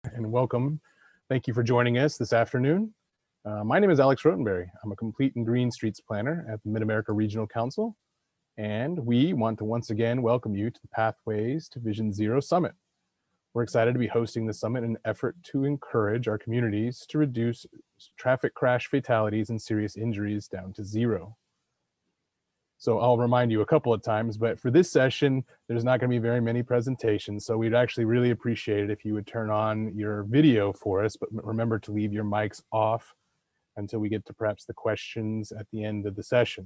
and welcome. Thank you for joining us this afternoon. My name is Alex Rotenberry. I'm a complete and green streets planner at the Mid-America Regional Council, and we want to once again welcome you to the Pathways to Vision Zero Summit. We're excited to be hosting the summit in an effort to encourage our communities to reduce traffic crash fatalities and serious injuries down to zero. So I'll remind you a couple of times, but for this session, there's not going to be very many presentations. So we'd actually really appreciate it if you would turn on your video for us, but remember to leave your mics off until we get to perhaps the questions at the end of the session.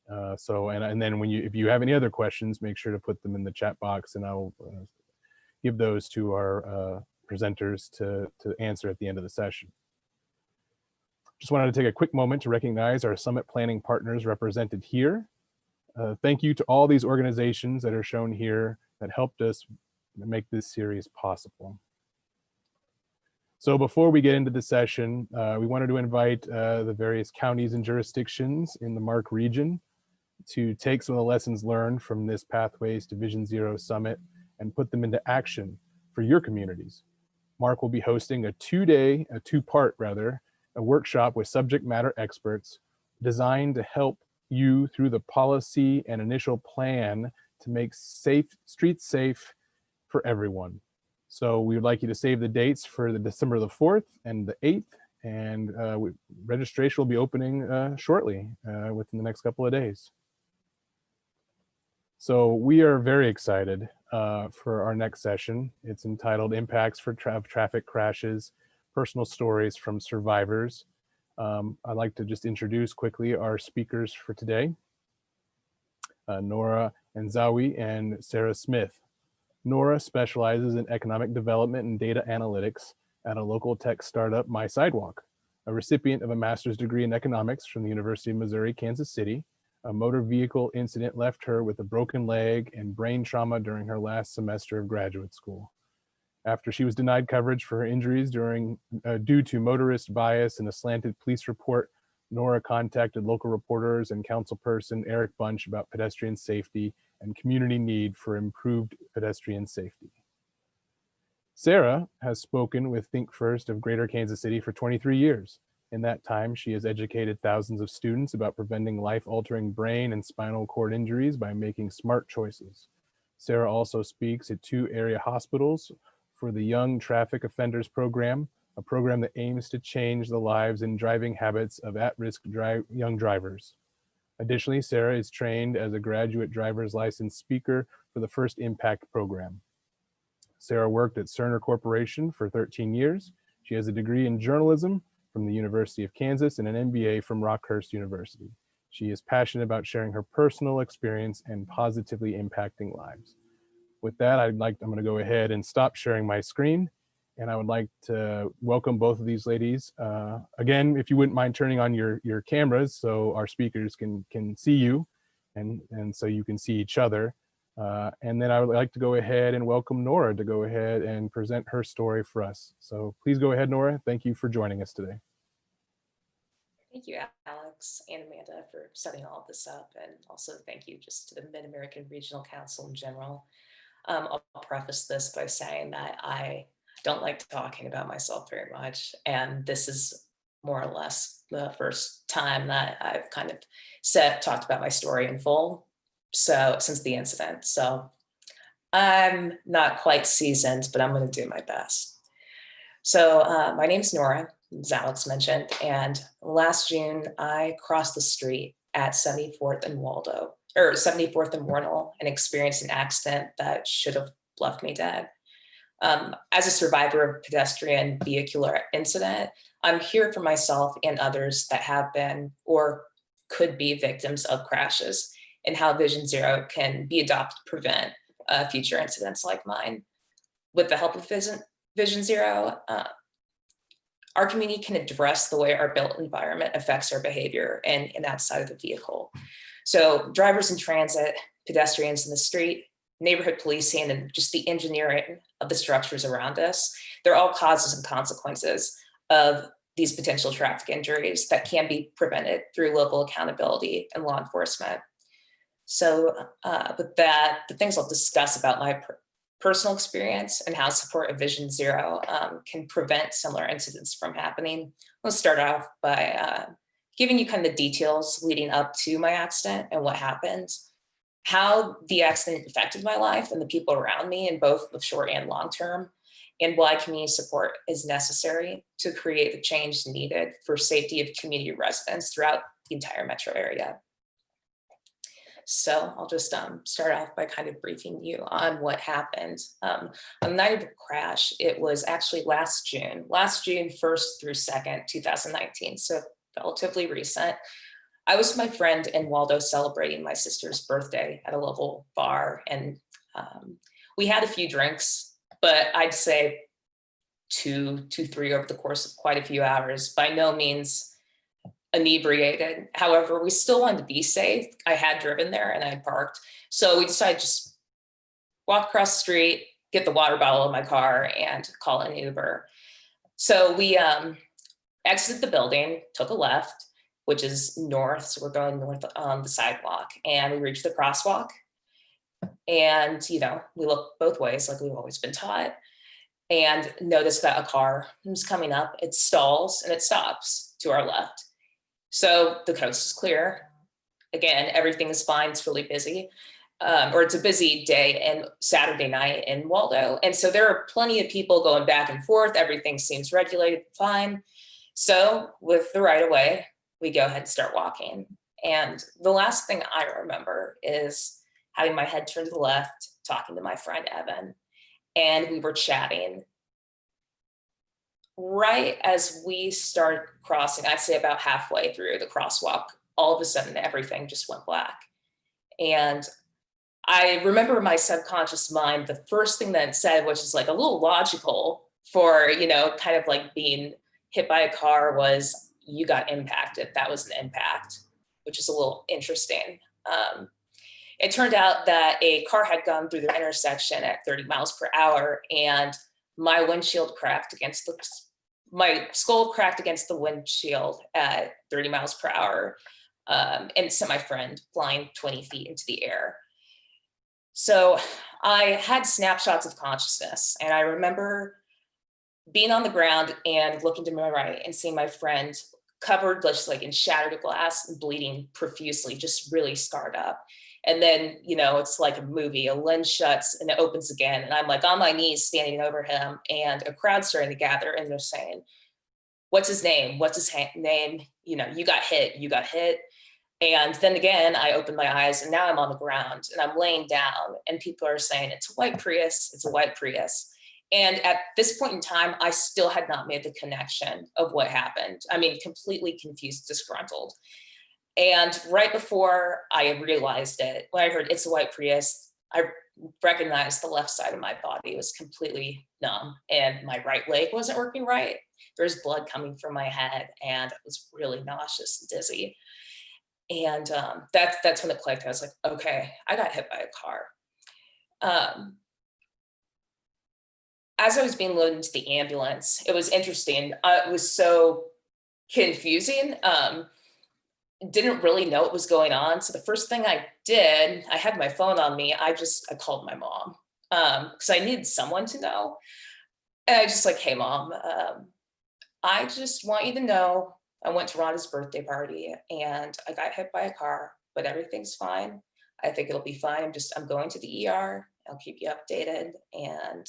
And then if you have any other questions, make sure to put them in the chat box, and I'll give those to our presenters to answer at the end of the session. Just wanted to take a quick moment to recognize our summit planning partners represented here. Thank you to all these organizations that are shown here that helped us make this series possible. So before we get into the session, we wanted to invite the various counties and jurisdictions in the MARC region to take some of the lessons learned from this Pathways to Vision Zero Summit and put them into action for your communities. MARC will be hosting a two-part a workshop with subject matter experts designed to help you through the policy and initial plan to make streets safe for everyone. So we would like you to save the dates for the December the 4th and the 8th, and registration will be opening shortly within the next couple of days. So we are very excited for our next session. It's entitled Impacts for Traffic Crashes, Personal Stories from Survivors. I'd like to just introduce quickly our speakers for today, Nora Anzawi and Sarah Smith. Nora specializes in economic development and data analytics at a local tech startup, My Sidewalk. A recipient of a master's degree in economics from the University of Missouri, Kansas City, a motor vehicle incident left her with a broken leg and brain trauma during her last semester of graduate school. After she was denied coverage for her injuries due to motorist bias and a slanted police report, Nora contacted local reporters and councilperson Eric Bunch about pedestrian safety and community need for improved pedestrian safety. Sarah has spoken with Think First of Greater Kansas City for 23 years. In that time, she has educated thousands of students about preventing life-altering brain and spinal cord injuries by making smart choices. Sarah also speaks at 2 area hospitals for the Young Traffic Offenders Program, a program that aims to change the lives and driving habits of at-risk young drivers. Additionally, Sarah is trained as a graduate driver's license speaker for the First Impact program. Sarah worked at Cerner Corporation for 13 years. She has a degree in journalism from the University of Kansas and an MBA from Rockhurst University. She is passionate about sharing her personal experience and positively impacting lives. With that, I'm going to go ahead and stop sharing my screen, and I would like to welcome both of these ladies. Again, if you wouldn't mind turning on your cameras so our speakers can see you and so you can see each other. And then I would like to go ahead and welcome Nora to go ahead and present her story for us. So please go ahead, Nora. Thank you for joining us today. Thank you, Alex and Amanda, for setting all of this up. And also thank you just to the Mid-American Regional Council in general. I'll preface this by saying that I don't like talking about myself very much. And this is more or less the first time that I've kind of talked about my story in full. So since the incident. So I'm not quite seasoned, but I'm going to do my best. So my name is Nora, as Alex mentioned, and last June I crossed the street at 74th and 74th and Warnell and experienced an accident that should have left me dead. As a survivor of a pedestrian vehicular incident, I'm here for myself and others that have been or could be victims of crashes and how Vision Zero can be adopted to prevent future incidents like mine. With the help of Vision Zero, our community can address the way our built environment affects our behavior and outside of the vehicle. So drivers in transit, pedestrians in the street, neighborhood policing, and just the engineering of the structures around us, they're all causes and consequences of these potential traffic injuries that can be prevented through local accountability and law enforcement. So with that, the things I'll discuss about my personal experience and how support of Vision Zero can prevent similar incidents from happening. Let's start off by giving you kind of the details leading up to my accident and what happened, how the accident affected my life and the people around me in both the short and long term, and why community support is necessary to create the change needed for safety of community residents throughout the entire metro area. So I'll just start off by kind of briefing you on what happened. On the night of the crash, it was actually last June 1st through 2nd, 2019, so relatively recent. I was with my friend in Waldo celebrating my sister's birthday at a local bar, and we had a few drinks, but I'd say two, three over the course of quite a few hours. By no means inebriated. However, we still wanted to be safe. I had driven there and I parked. So we decided to just walk across the street, get the water bottle in my car and call an Uber. So we exited the building, took a left, which is north. So we're going north on the sidewalk, and we reached the crosswalk. And, you know, we looked both ways like we've always been taught, and noticed that a car was coming up. It stalls and it stops to our left. So the coast is clear. Again, everything is fine. It's really busy, or it's a busy day and Saturday night in Waldo. And so there are plenty of people going back and forth. Everything seems regulated, fine. So with the right of way, we go ahead and start walking. And the last thing I remember is having my head turned to the left, talking to my friend Evan, and we were chatting. Right as we start crossing, I'd say about halfway through the crosswalk, all of a sudden everything just went black. And I remember my subconscious mind, the first thing that it said, which is like a little logical for, you know, kind of like being hit by a car, was you got impacted. That was an impact, which is a little interesting. It turned out that a car had gone through the intersection at 30 miles per hour, and my windshield cracked against my skull cracked against the windshield at 30 miles per hour, and sent my friend flying 20 feet into the air. So I had snapshots of consciousness, and I remember being on the ground and looking to my right and seeing my friend covered just like in shattered glass and bleeding profusely, just really scarred up. And then, you know, it's like a movie, a lens shuts and it opens again. And I'm like on my knees standing over him, and a crowd starting to gather, and they're saying, what's his name? What's his name? You know, you got hit, you got hit. And then again, I opened my eyes and now I'm on the ground and I'm laying down, and people are saying, it's a white Prius, it's a white Prius. And at this point in time, I still had not made the connection of what happened. I mean, completely confused, disgruntled. And right before I realized it, when I heard it's a white Prius, I recognized the left side of my body was completely numb and my right leg wasn't working right. There's blood coming from my head, and it was really nauseous and dizzy. And that's when it clicked. I was like, okay, I got hit by a car. As I was being loaded into the ambulance, it was interesting. It was so confusing. Didn't really know what was going on. So the first thing I did, I had my phone on me. I called my mom because I needed someone to know. And I just like, hey mom, I just want you to know I went to Rhonda's birthday party and I got hit by a car, but everything's fine. I think it'll be fine. I'm going to the ER. I'll keep you updated, and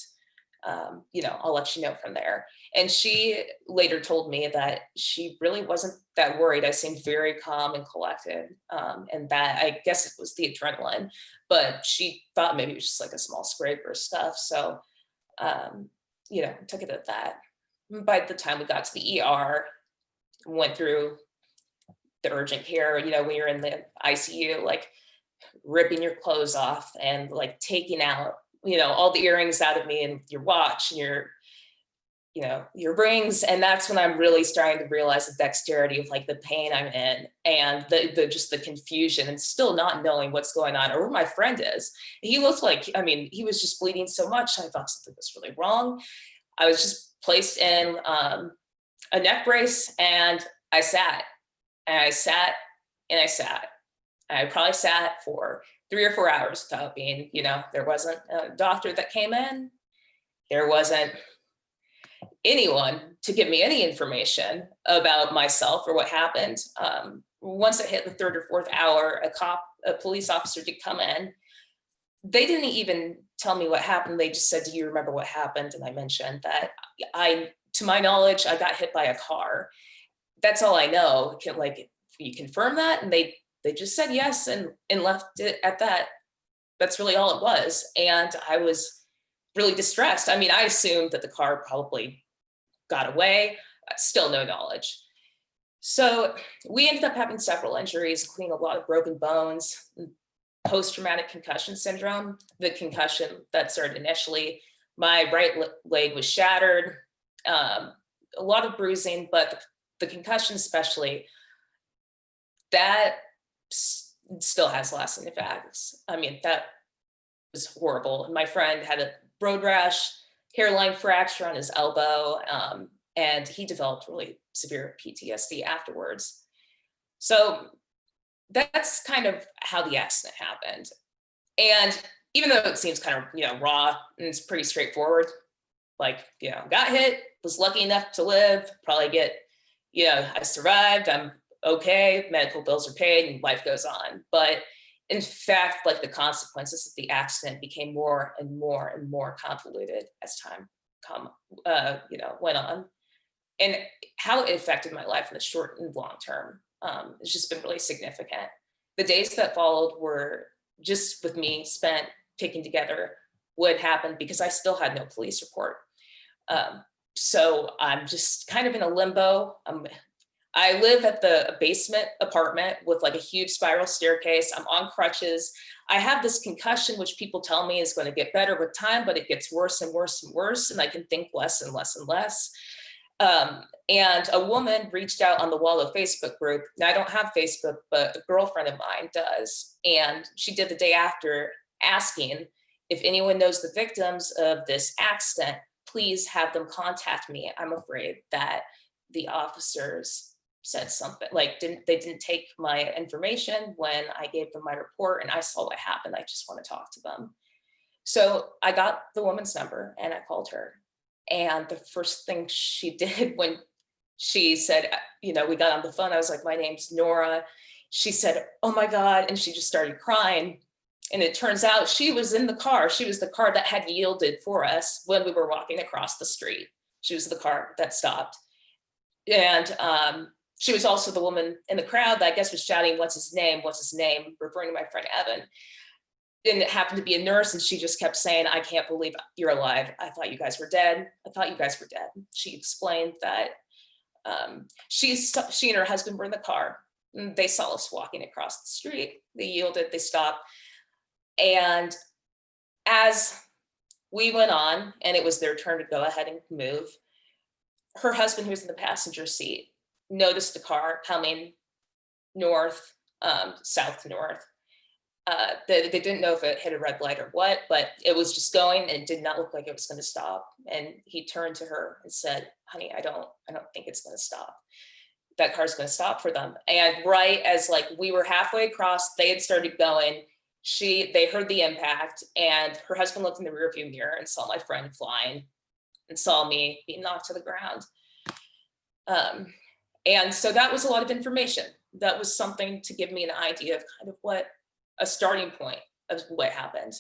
you know, I'll let you know from there. And she later told me that she really wasn't that worried. I seemed very calm and collected, and that I guess it was the adrenaline, but she thought maybe it was just like a small scrape or stuff. So, you know, took it at that. By the time we got to the ER, went through the urgent care, you know, when you're in the ICU, like ripping your clothes off and like taking out, you know, all the earrings out of me and your watch and your, you know, your rings. And that's when I'm really starting to realize the dexterity of like the pain I'm in, and the just the confusion and still not knowing what's going on or where my friend is. He looked like, I mean, he was just bleeding so much. I thought something was really wrong. I was just placed in a neck brace, and I sat and I sat and I sat. And I probably sat for 3 or 4 hours without being, there wasn't a doctor that came in. There wasn't anyone to give me any information about myself or what happened. Once it hit the 3rd or 4th hour, a police officer did come in. They didn't even tell me what happened. They just said, "Do you remember what happened?" And I mentioned that to my knowledge, I got hit by a car. That's all I know. Can you confirm that? And they just said yes and left it at that. That's really all it was. And I was really distressed. I mean, I assumed that the car probably got away. Still no knowledge. So we ended up having several injuries, including a lot of broken bones, post-traumatic concussion syndrome. The concussion that started initially, my right leg was shattered, a lot of bruising, but the concussion especially, that still has lasting effects. I mean, that was horrible. And my friend had a road rash, hairline fracture on his elbow, and he developed really severe PTSD afterwards. So that's kind of how the accident happened. And even though it seems kind of, raw and it's pretty straightforward, got hit, was lucky enough to live, probably I survived, I'm okay, medical bills are paid and life goes on. But in fact, the consequences of the accident became more and more and more convoluted as time went on. And how it affected my life in the short and long term, it's just been really significant. The days that followed were just with me spent picking together what happened because I still had no police report. So I'm just kind of in a limbo. I live at the basement apartment with a huge spiral staircase. I'm on crutches. I have this concussion, which people tell me is going to get better with time, but it gets worse and worse and worse. And I can think less and less and less. And a woman reached out on the Wallow Facebook group. Now, I don't have Facebook, but a girlfriend of mine does. And she did the day after asking if anyone knows the victims of this accident, please have them contact me. I'm afraid that the officers said something they didn't take my information when I gave them my report and I saw what happened. I just want to talk to them. So I got the woman's number and I called her. And the first thing she did when she said, we got on the phone, I was like, "My name's Nora." She said, "Oh my God." And she just started crying. And it turns out she was in the car. She was the car that had yielded for us when we were walking across the street. She was the car that stopped. And she was also the woman in the crowd that I guess was shouting, "What's his name? What's his name?" referring to my friend Evan. And it happened to be a nurse, and she just kept saying, "I can't believe you're alive. I thought you guys were dead. I thought you guys were dead." She explained that she and her husband were in the car. And they saw us walking across the street. They yielded, they stopped. And as we went on, and it was their turn to go ahead and move, her husband, who was in the passenger seat, noticed the car coming north, south to north. They didn't know if it hit a red light or what, but it was just going and it did not look like it was going to stop. And he turned to her and said, "Honey, I don't think it's going to stop. That car's going to stop for them." And right as we were halfway across, they had started going. They heard the impact, and her husband looked in the rearview mirror and saw my friend flying and saw me being knocked to the ground. And so that was a lot of information. That was something to give me an idea of kind of what a starting point of what happened.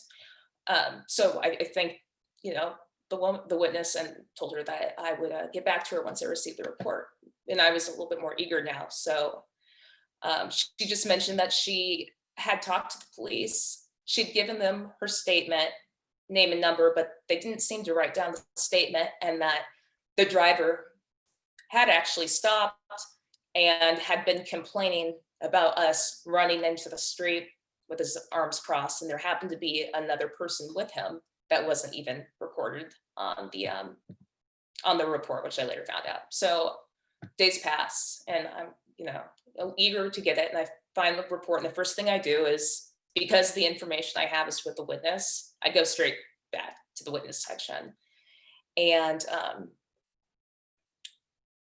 So I think, the witness, and told her that I would get back to her once I received the report. And I was a little bit more eager now. So she just mentioned that she had talked to the police. She'd given them her statement, name and number, but they didn't seem to write down the statement, and that the driver had actually stopped and had been complaining about us running into the street with his arms crossed, and there happened to be another person with him that wasn't even recorded on the report, which I later found out. So days pass, and I'm eager to get it, and I find the report, and the first thing I do is, because the information I have is with the witness, I go straight back to the witness section. And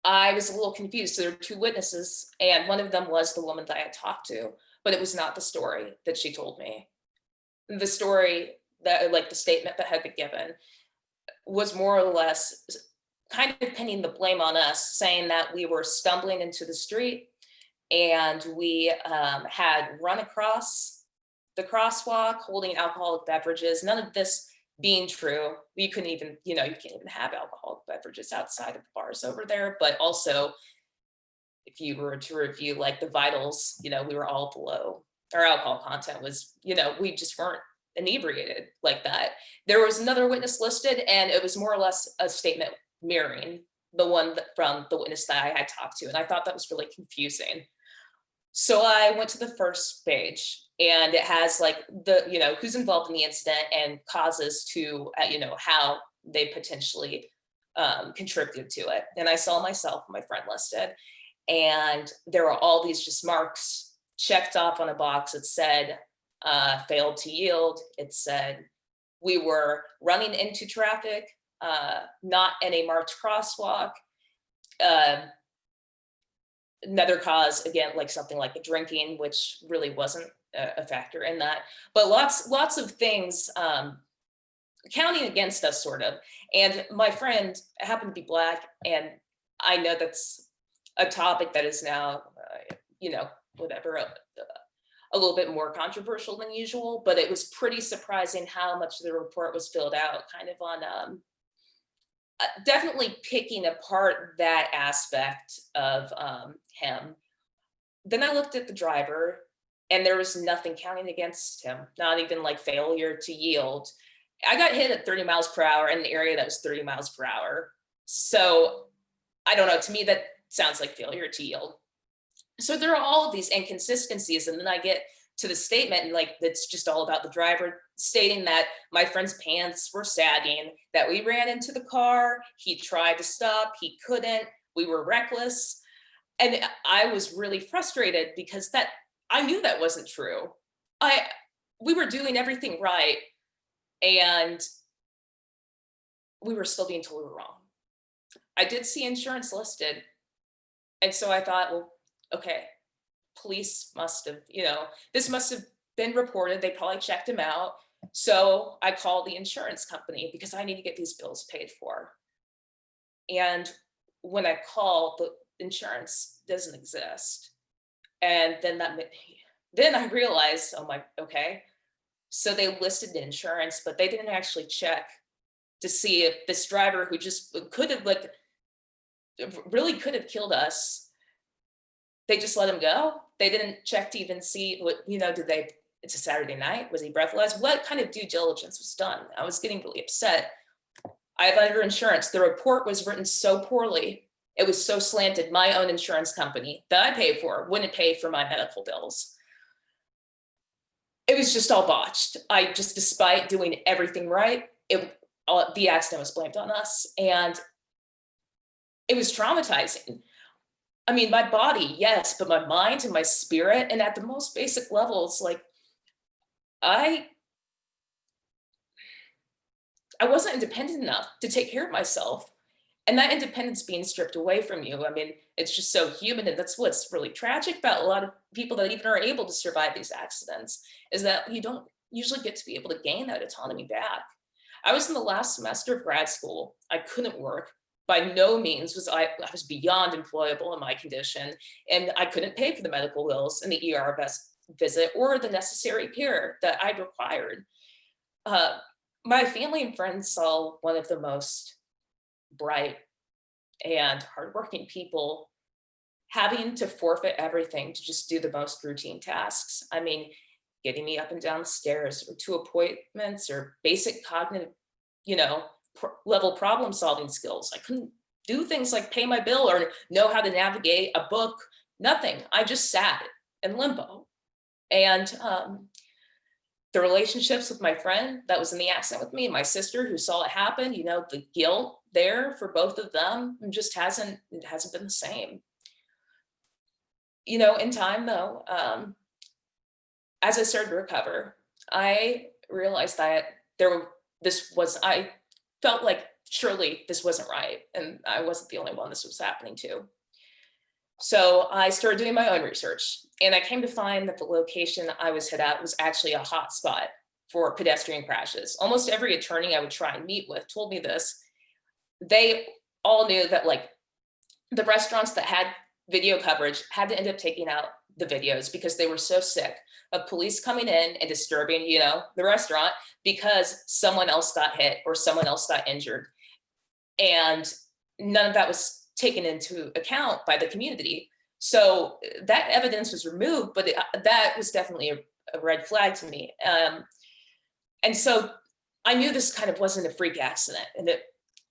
I was a little confused. So there were two witnesses, and one of them was the woman that I had talked to, but it was not the story that she told me. the story that, like the statement that had been given, was more or less kind of pinning the blame on us, saying that we were stumbling into the street and we had run across the crosswalk holding alcoholic beverages. None of this being true. We couldn't even, you can't even have alcoholic beverages outside of the bars over there. But also, if you were to review like the vitals, we were all below. Our alcohol content was, we just weren't inebriated like that. There was another witness listed, and it was more or less a statement mirroring the one from the witness that I had talked to. And I thought that was really confusing. So I went to the first page, and it has like who's involved in the incident and causes to, how they potentially contributed to it. And I saw myself and my friend listed, and there were all these just marks checked off on a box. It said, failed to yield. It said, we were running into traffic, not in a marked crosswalk. Another cause, again, like something like the drinking, which really wasn't a factor in that, but lots of things counting against us, sort of. And my friend happened to be Black, and I know that's a topic that is now, whatever, a little bit more controversial than usual, but it was pretty surprising how much the report was filled out kind of on definitely picking apart that aspect of him. Then I looked at the driver, and there was nothing counting against him, not even like failure to yield. I got hit at 30 miles per hour in an area that was 30 miles per hour. So I don't know, to me, that sounds like failure to yield. So there are all of these inconsistencies. And then I get to the statement, and like, it's just all about the driver stating that my friend's pants were sagging, that we ran into the car, he tried to stop, he couldn't, we were reckless. And I was really frustrated because I knew that wasn't true. We were doing everything right, and we were still being told we were wrong. I did see insurance listed. And so I thought, well, okay, police must have, this must have been reported. They probably checked him out. So I called the insurance company because I need to get these bills paid for. And when I call, the insurance doesn't exist. And then I realized, oh my, okay. So they listed the insurance, but they didn't actually check to see if this driver, who just really could have killed us, they just let him go. They didn't check to even see what, it's a Saturday night. Was he breathalyzed? What kind of due diligence was done? I was getting really upset. I have under insurance. The report was written so poorly. It was so slanted. My own insurance company that I paid for wouldn't pay for my medical bills. It was just all botched. Despite doing everything right, the accident was blamed on us. And it was traumatizing. I mean, my body, yes, but my mind and my spirit, and at the most basic levels, like I wasn't independent enough to take care of myself. And that independence being stripped away from you, I mean, it's just so human. And that's what's really tragic about a lot of people that even are able to survive these accidents, is that you don't usually get to be able to gain that autonomy back. I was in the last semester of grad school. I couldn't work. By no means was I was beyond employable in my condition, and I couldn't pay for the medical bills and the ER visit or the necessary care that I required. My family and friends saw one of the most bright and hardworking people having to forfeit everything to just do the most routine tasks. I mean, getting me up and down the stairs or to appointments or basic cognitive, level problem solving skills. I couldn't do things like pay my bill or know how to navigate a book, nothing. I just sat in limbo. And the relationships with my friend that was in the accident with me and my sister who saw it happen, the guilt there for both of them just hasn't been the same. In time though, as I started to recover, I realized that I felt like surely this wasn't right. And I wasn't the only one this was happening to. So I started doing my own research, and I came to find that the location I was hit at was actually a hot spot for pedestrian crashes. Almost every attorney I would try and meet with told me this. They all knew that like the restaurants that had video coverage had to end up taking out the videos because they were so sick of police coming in and disturbing, the restaurant because someone else got hit or someone else got injured. And none of that was taken into account by the community. So that evidence was removed, but that was definitely a red flag to me. And so I knew this kind of wasn't a freak accident, and that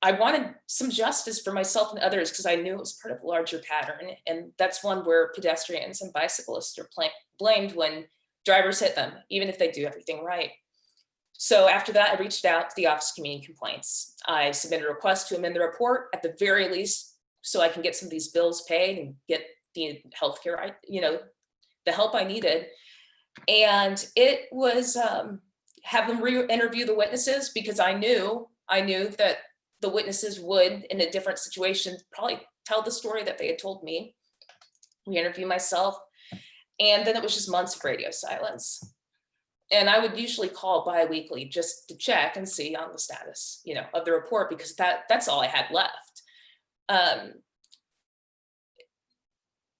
I wanted some justice for myself and others because I knew it was part of a larger pattern. And that's one where pedestrians and bicyclists are blamed when drivers hit them, even if they do everything right. So after that, I reached out to the Office of Community Complaints. I submitted a request to amend the report at the very least so I can get some of these bills paid and get the healthcare, the help I needed. And it was have them re-interview the witnesses because I knew that the witnesses would, in a different situation, probably tell the story that they had told me. Re-interview myself. And then it was just months of radio silence. And I would usually call bi-weekly just to check and see on the status, of the report, because that's all I had left.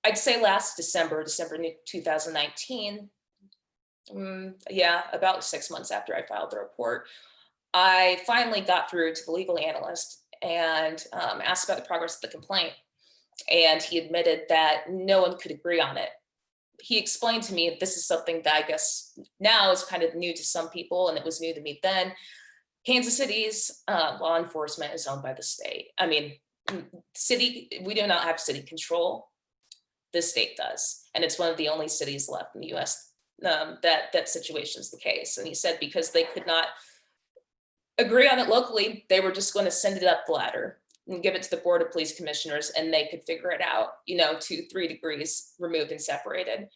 I'd say last December 2019, about 6 months after I filed the report, I finally got through to the legal analyst and asked about the progress of the complaint. And he admitted that no one could agree on it. He explained to me this is something that I guess now is kind of new to some people, and it was new to me then. Kansas City's law enforcement is owned by the state. I mean, we do not have city control. The state does. And it's one of the only cities left in the US that situation is the case. And he said because they could not agree on it locally, they were just going to send it up the ladder and give it to the Board of Police Commissioners, and they could figure it out, 2-3 degrees removed and separated.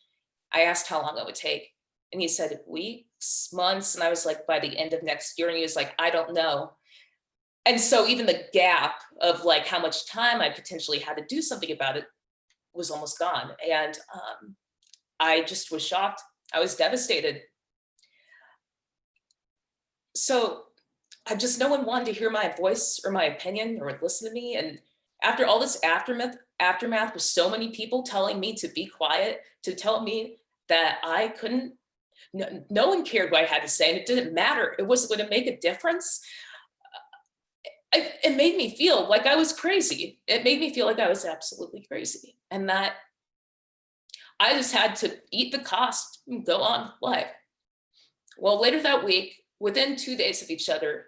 I asked how long it would take, and he said weeks, months, and I was like, by the end of next year, and he was like, I don't know. And so even the gap of like how much time I potentially had to do something about it was almost gone. And I just was shocked. I was devastated. So no one wanted to hear my voice or my opinion or listen to me. And after all this aftermath with so many people telling me to be quiet, to tell me that I couldn't, no one cared what I had to say, and it didn't matter. It wasn't going to make a difference. It made me feel like I was crazy. It made me feel like I was absolutely crazy, and that I just had to eat the cost and go on life. Well, later that week, within 2 days of each other,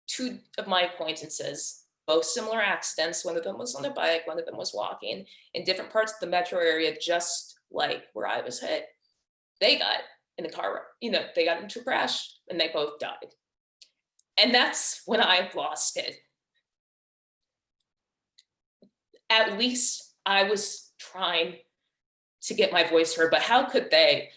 2 of my acquaintances, both similar accidents, one of them was on a bike, one of them was walking in different parts of the metro area, just like where I was hit. They got in a car, they got into a crash and they both died. And that's when I lost it. At least I was trying to get my voice heard, but how could they?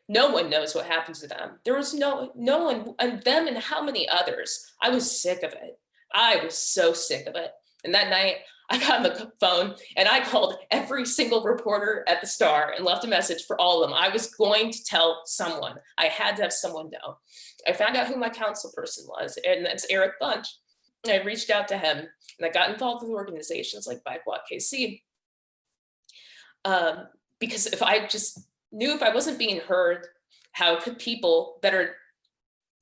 No one knows what happened to them. There was no one, and them and how many others. I was sick of it. I was so sick of it. And that night I got on the phone and I called every single reporter at the Star and left a message for all of them. I was going to tell someone. I had to have someone know. I found out who my council person was, and that's Eric Bunch. And I reached out to him, and I got involved with organizations like Bike Walk KC. Because if I just knew if I wasn't being heard, how could people that are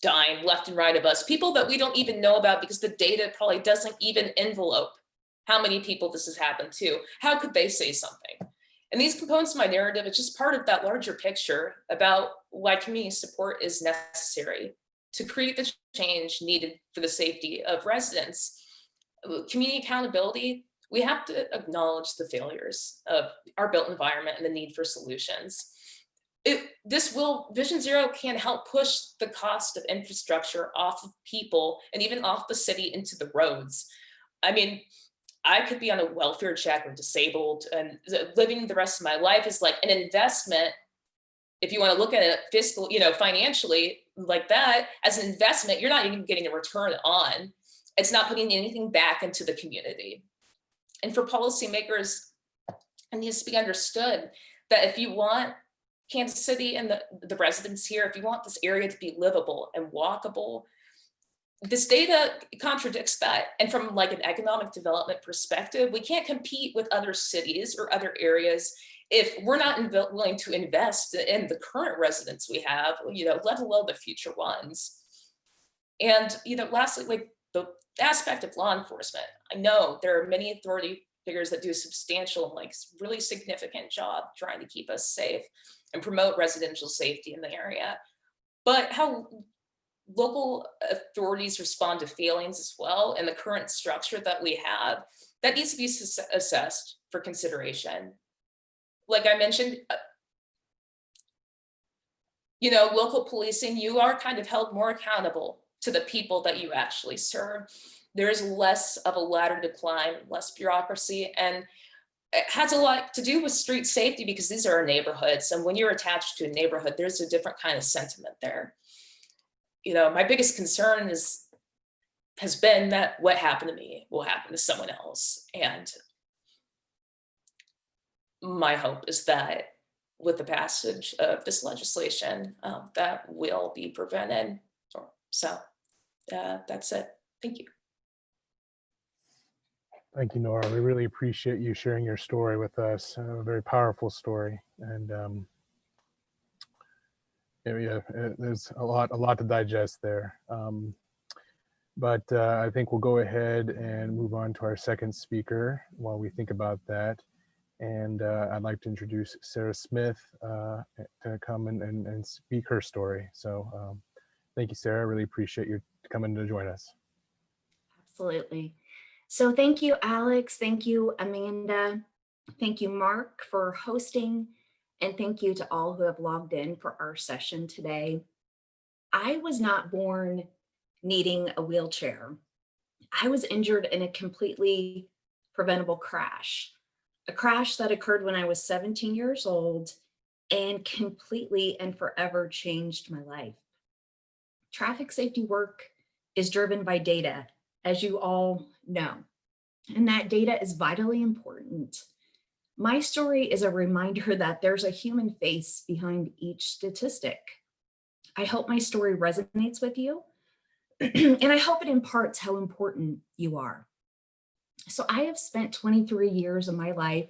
dying left and right of us, people that we don't even know about because the data probably doesn't even envelope how many people this has happened to, how could they say something? And these components of my narrative, it's just part of that larger picture about why community support is necessary to create the change needed for the safety of residents. Community accountability, we have to acknowledge the failures of our built environment and the need for solutions. Vision Zero can help push the cost of infrastructure off of people and even off the city into the roads. I mean, I could be on a welfare check or disabled, and living the rest of my life is like an investment. If you want to look at it fiscal, financially like that, as an investment, you're not even getting a return on. It's not putting anything back into the community. And for policymakers, it needs to be understood that if you want Kansas City and the residents here, if you want this area to be livable and walkable, this data contradicts that. And from like an economic development perspective, we can't compete with other cities or other areas if we're not willing to invest in the current residents we have, let alone the future ones. And, lastly, like the aspect of law enforcement, I know there are many authority figures that do a substantial and like really significant job trying to keep us safe and promote residential safety in the area. But how local authorities respond to failings as well and the current structure that we have, that needs to be assessed for consideration. Like I mentioned, local policing, you are kind of held more accountable to the people that you actually serve. There's less of a ladder to climb, less bureaucracy, and it has a lot to do with street safety because these are our neighborhoods. And when you're attached to a neighborhood, there's a different kind of sentiment there. My biggest concern has been that what happened to me will happen to someone else. And my hope is that with the passage of this legislation, that will be prevented. So that's it. Thank you. Thank you, Nora. We really appreciate you sharing your story with us. A very powerful story, and there's a lot to digest there. But I think we'll go ahead and move on to our second speaker while we think about that. And I'd like to introduce Sarah Smith to come and speak her story. So thank you, Sarah. I really appreciate you coming to join us. Absolutely. So thank you, Alex. Thank you, Amanda. Thank you, Mark, for hosting. And thank you to all who have logged in for our session today. I was not born needing a wheelchair. I was injured in a completely preventable crash, a crash that occurred when I was 17 years old and completely and forever changed my life. Traffic safety work is driven by data, as you all know, and that data is vitally important. My story is a reminder that there's a human face behind each statistic. I hope my story resonates with you, and I hope it imparts how important you are. So I have spent 23 years of my life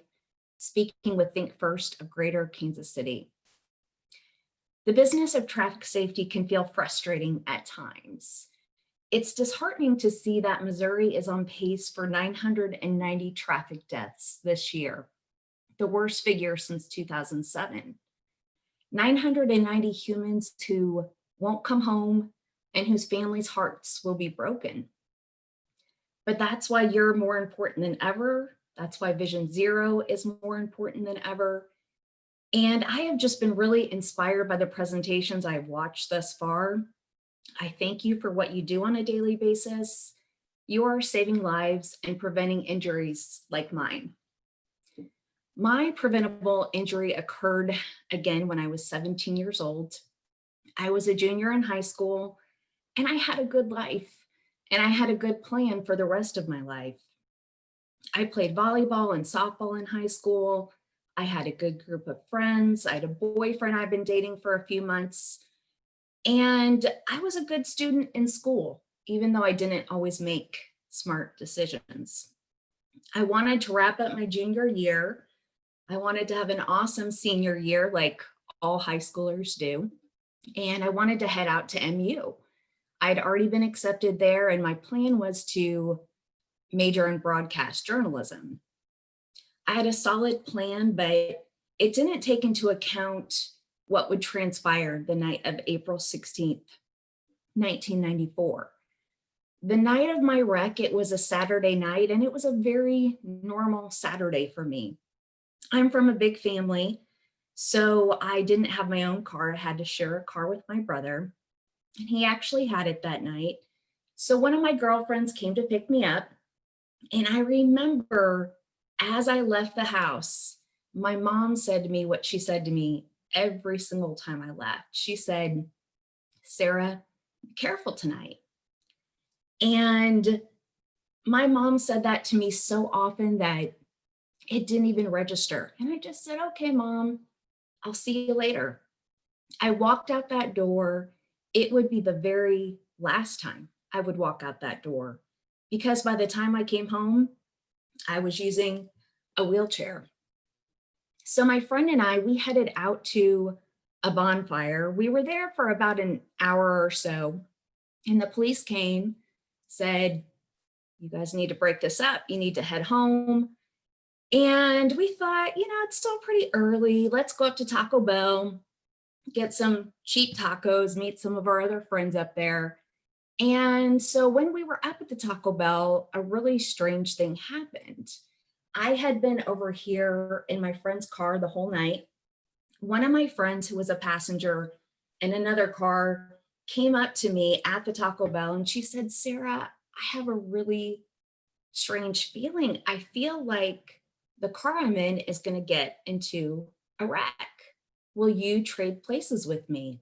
speaking with Think First of Greater Kansas City. The business of traffic safety can feel frustrating at times. It's disheartening to see that Missouri is on pace for 990 traffic deaths this year, the worst figure since 2007. 990 humans who won't come home and whose families' hearts will be broken. But that's why you're more important than ever. That's why Vision Zero is more important than ever. And I have just been really inspired by the presentations I've watched thus far. I thank you for what you do on a daily basis. You are saving lives and preventing injuries like mine. My preventable injury occurred again when I was 17 years old. I was a junior in high school and I had a good life and I had a good plan for the rest of my life. I played volleyball and softball in high school. I had a good group of friends. I had a boyfriend I'd been dating for a few months. And I was a good student in school, even though I didn't always make smart decisions. I wanted to wrap up my junior year. I wanted to have an awesome senior year like all high schoolers do. And I wanted to head out to MU. I'd already been accepted there, and my plan was to major in broadcast journalism. I had a solid plan, but it didn't take into account what would transpire the night of April 16th, 1994. The night of my wreck, it was a Saturday night, and it was a very normal Saturday for me. I'm from a big family, so I didn't have my own car. I had to share a car with my brother, and he actually had it that night. So one of my girlfriends came to pick me up, and I remember as I left the house, my mom said to me what she said to me every single time I left. She said, "Sarah, be careful tonight." And my mom said that to me so often that it didn't even register. And I just said, "Okay, Mom, I'll see you later. I walked out that door. It would be the very last time I would walk out that door because by the time I came home, I was using a wheelchair. So my friend and I, we headed out to a bonfire. We were there for about an hour or so, and the police came, said, "You guys need to break this up. You need to head home." And we thought, it's still pretty early. Let's go up to Taco Bell, get some cheap tacos, meet some of our other friends up there. And so when we were up at the Taco Bell, a really strange thing happened. I had been over here in my friend's car the whole night. One of my friends who was a passenger in another car came up to me at the Taco Bell and she said, "Sarah, I have a really strange feeling. I feel like the car I'm in is going to get into a wreck. Will you trade places with me?"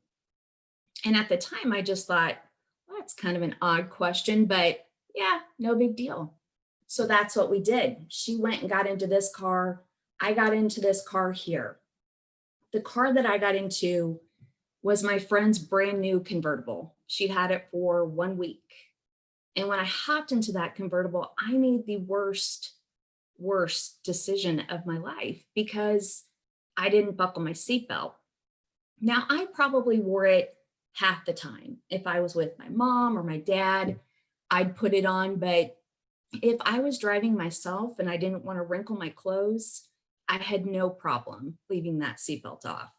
And at the time, I just thought, well, that's kind of an odd question, but yeah, no big deal. So that's what we did. She went and got into this car. I got into this car here. The car that I got into was my friend's brand new convertible. She'd had it for 1 week. And when I hopped into that convertible, I made the worst decision of my life because I didn't buckle my seatbelt. Now, I probably wore it half the time. If I was with my mom or my dad, I'd put it on. But if I was driving myself and I didn't want to wrinkle my clothes, I had no problem leaving that seatbelt off.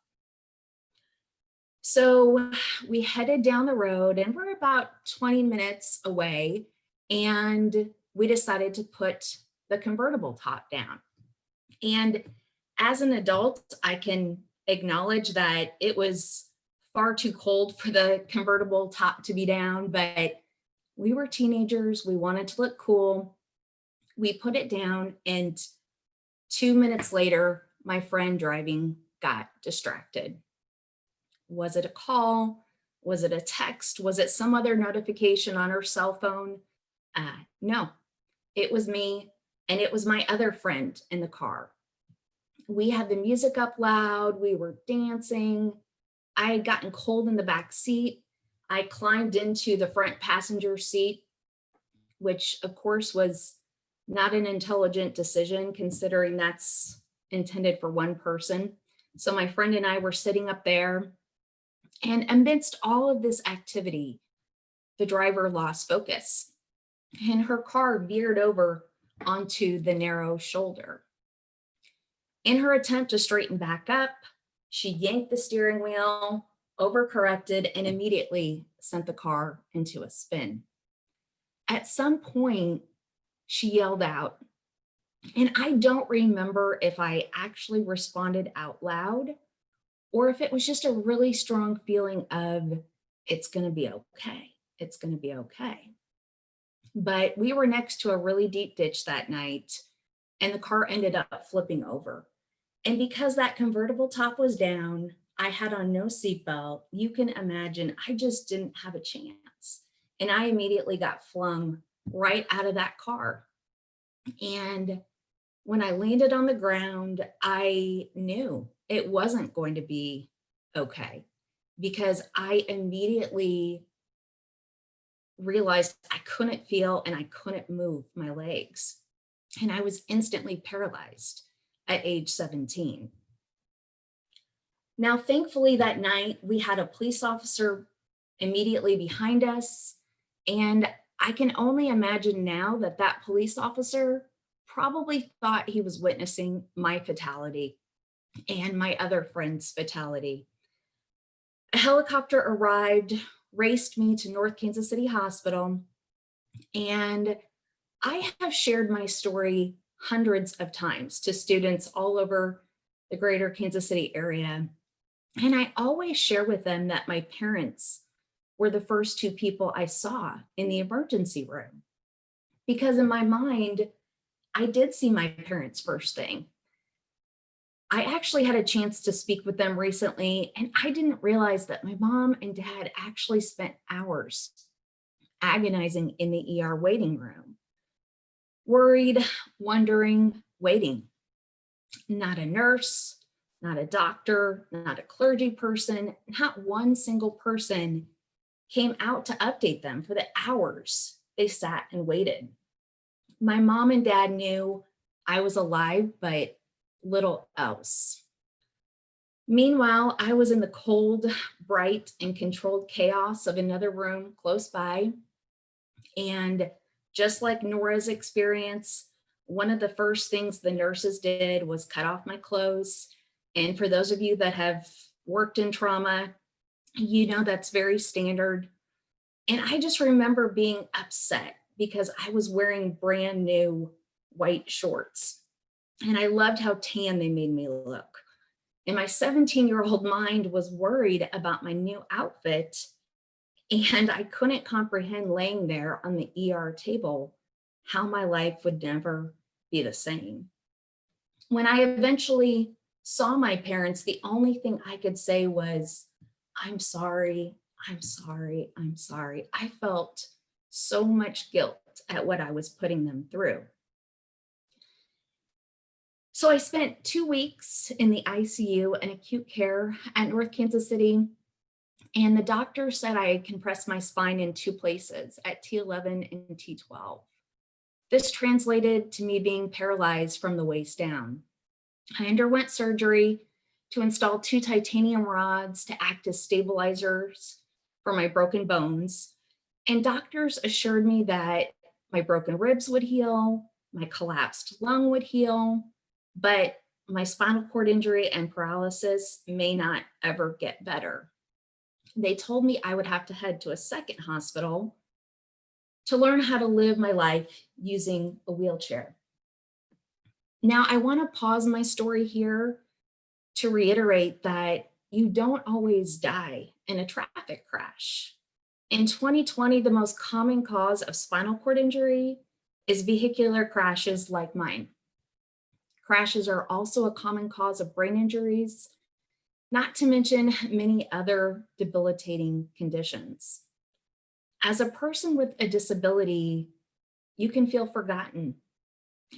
So we headed down the road and we're about 20 minutes away, and we decided to put the convertible top down. And as an adult, I can acknowledge that it was far too cold for the convertible top to be down, but we were teenagers. We wanted to look cool. We put it down, and 2 minutes later, my friend driving got distracted. Was it a call? Was it a text? Was it some other notification on her cell phone? No, it was me, and it was my other friend in the car. We had the music up loud. We were dancing. I had gotten cold in the back seat. I climbed into the front passenger seat, which of course was not an intelligent decision considering that's intended for one person. So my friend and I were sitting up there, and amidst all of this activity, the driver lost focus and her car veered over onto the narrow shoulder. In her attempt to straighten back up, she yanked the steering wheel, overcorrected, and immediately sent the car into a spin. At some point, she yelled out, and I don't remember if I actually responded out loud or if it was just a really strong feeling of, it's going to be okay. It's going to be okay. But we were next to a really deep ditch that night, and the car ended up flipping over. And because that convertible top was down, I had on no seatbelt. You can imagine I just didn't have a chance. And I immediately got flung right out of that car. And when I landed on the ground, I knew it wasn't going to be okay because I immediately realized I couldn't feel and I couldn't move my legs. And I was instantly paralyzed at age 17. Now, thankfully, that night we had a police officer immediately behind us. And I can only imagine now that that police officer probably thought he was witnessing my fatality and my other friend's fatality. A helicopter arrived, raced me to North Kansas City Hospital, and I have shared my story hundreds of times to students all over the greater Kansas City area. And I always share with them that my parents were the first two people I saw in the emergency room. Because in my mind, I did see my parents first thing. I actually had a chance to speak with them recently, and I didn't realize that my mom and dad actually spent hours agonizing in the ER waiting room. Worried, wondering, waiting. Not a nurse, not a doctor, not a clergy person, not one single person came out to update them for the hours they sat and waited. My mom and dad knew I was alive, but little else. Meanwhile, I was in the cold, bright, and controlled chaos of another room close by. And just like Nora's experience, one of the first things the nurses did was cut off my clothes. And for those of you that have worked in trauma, you know that's very standard. And I just remember being upset because I was wearing brand new white shorts. And I loved how tan they made me look. And my 17-year-old mind was worried about my new outfit. And I couldn't comprehend laying there on the ER table how my life would never be the same. When I eventually saw my parents, the only thing I could say was, I'm sorry, I'm sorry, I'm sorry. I felt so much guilt at what I was putting them through. So I spent 2 weeks in the ICU and acute care at North Kansas City. And the doctor said I had compressed my spine in 2 places, at T11 and T12. This translated to me being paralyzed from the waist down. I underwent surgery to install 2 titanium rods to act as stabilizers for my broken bones. And doctors assured me that my broken ribs would heal, my collapsed lung would heal, but my spinal cord injury and paralysis may not ever get better. They told me I would have to head to a second hospital to learn how to live my life using a wheelchair. Now, I want to pause my story here to reiterate that you don't always die in a traffic crash. In 2020, the most common cause of spinal cord injury is vehicular crashes like mine. Crashes are also a common cause of brain injuries, not to mention many other debilitating conditions. As a person with a disability, you can feel forgotten.